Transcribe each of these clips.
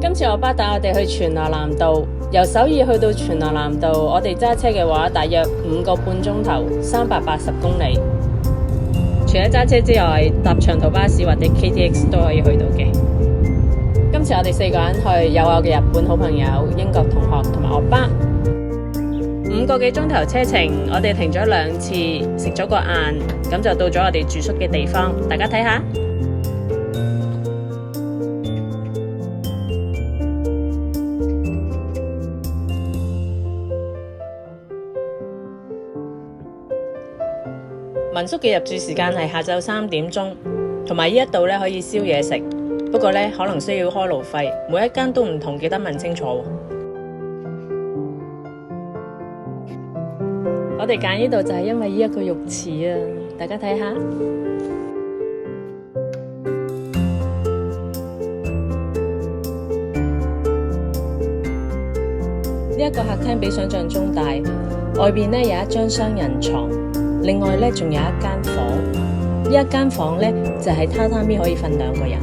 今次我爸帶我哋去全羅南道，由首爾去到全羅南道，我哋揸車嘅話，大約5個半鐘頭，380公里。除咗揸車之外，搭長途巴士或者 KTX 都可以去到嘅。今次我哋4個人去，有我嘅日本好朋友、英國同學同埋我爸。5個幾鐘頭車程，我哋停咗2次，食咗個晏，咁就到咗我哋住宿嘅地方。大家睇下。民宿嘅入住時間係下晝3點鐘，同埋呢一度咧可以燒嘢食，不過咧可能需要開爐費，每一間都唔同，記得問清楚。我哋揀呢度就係因為呢一個浴池啊，大家睇下。呢一個客廳比想象中大，外邊咧有一張雙人床。另外咧，仲有一間房，呢一間房咧就係榻榻米可以瞓2個人。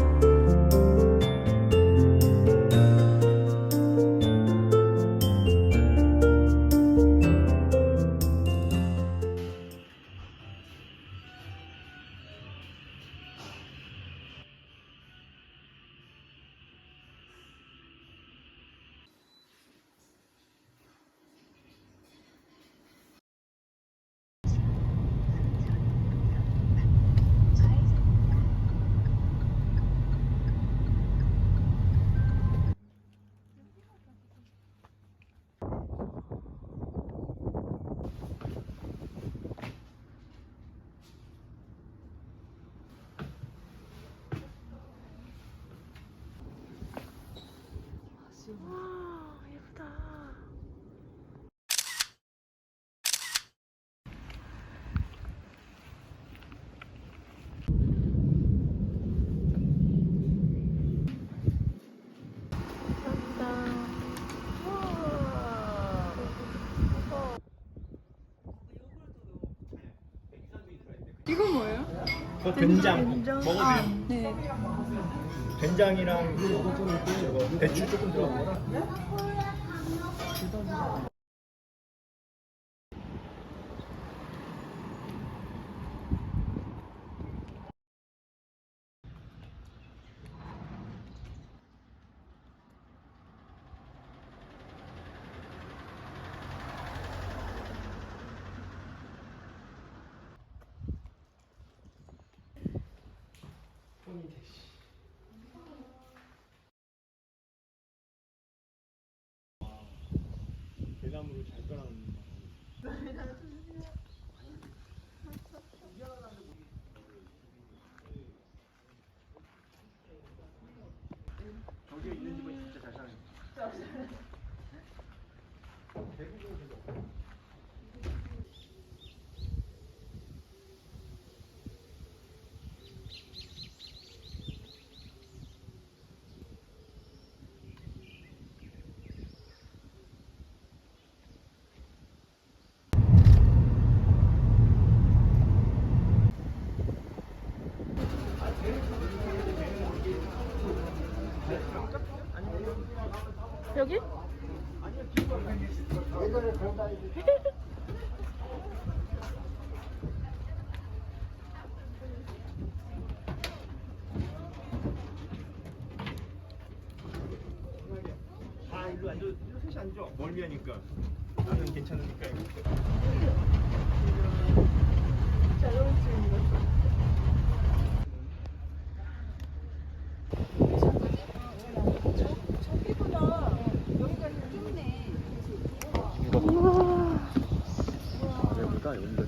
이건 뭐예요? 그 된장 먹어도 돼요? 네. 된장이랑 저거 배추 조금 들어가고. 대나무를 잘 깔아놓는 저기에 있는 집은 진짜 잘 사는 대구도 되고. 여기? 아, 일로 앉아. 일로 셋이 앉아. 멀리 하니까. 나는 괜찮으니까. 아래보다 여기가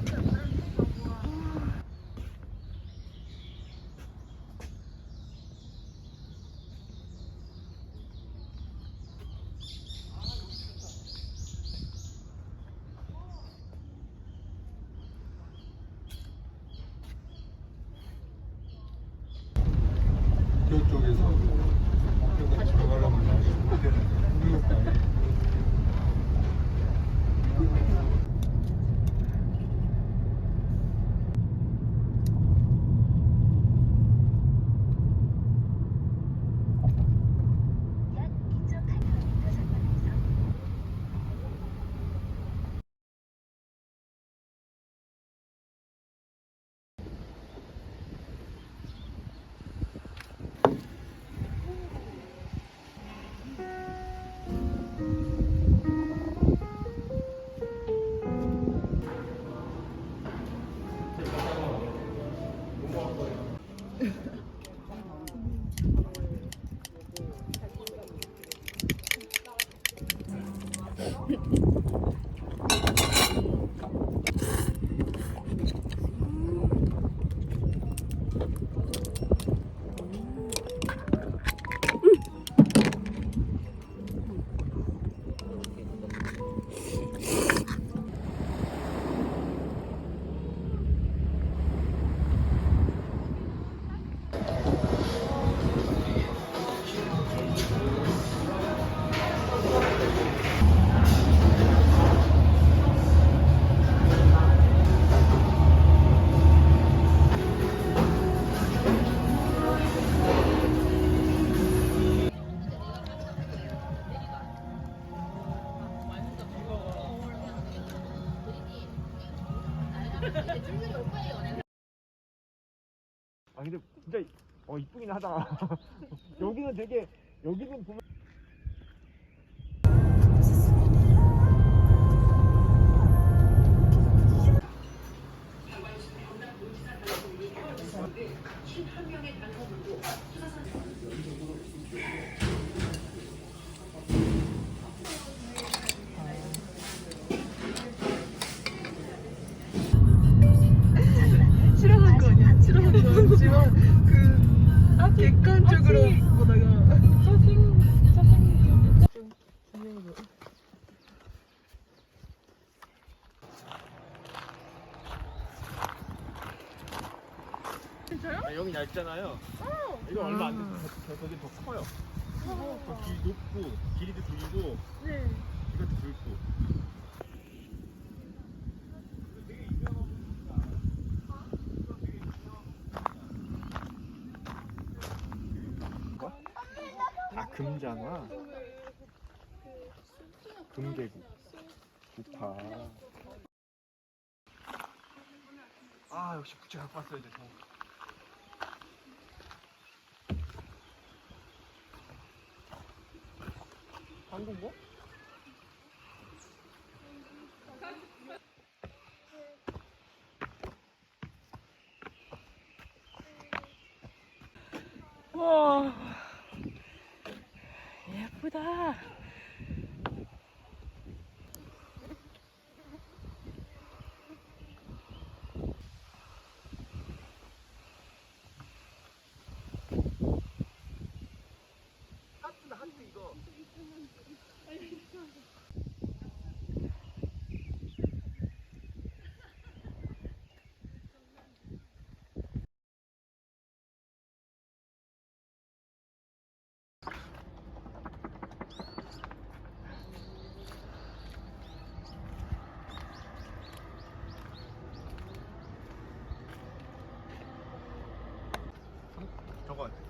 아 근데 진짜 이쁘긴 하다. 여기는 되게 여기는 보면 싫어한 거 아니야? 싫어한 거 아니지만 그 객관적으로 보다가 여기 얇잖아요. 이거 얼마 안 돼. 저기 더 커요. 길 높고 길이도 길고 네. 이것도 굵고. 아 금장화. 금계국. 좋다. 아 역시 부채 갖고 왔어야 돼. 한국어? 와 예쁘다. 하트다 하트 이거.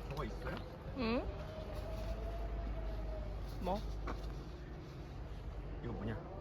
저거 있어요? 응? 뭐? 이거 뭐냐?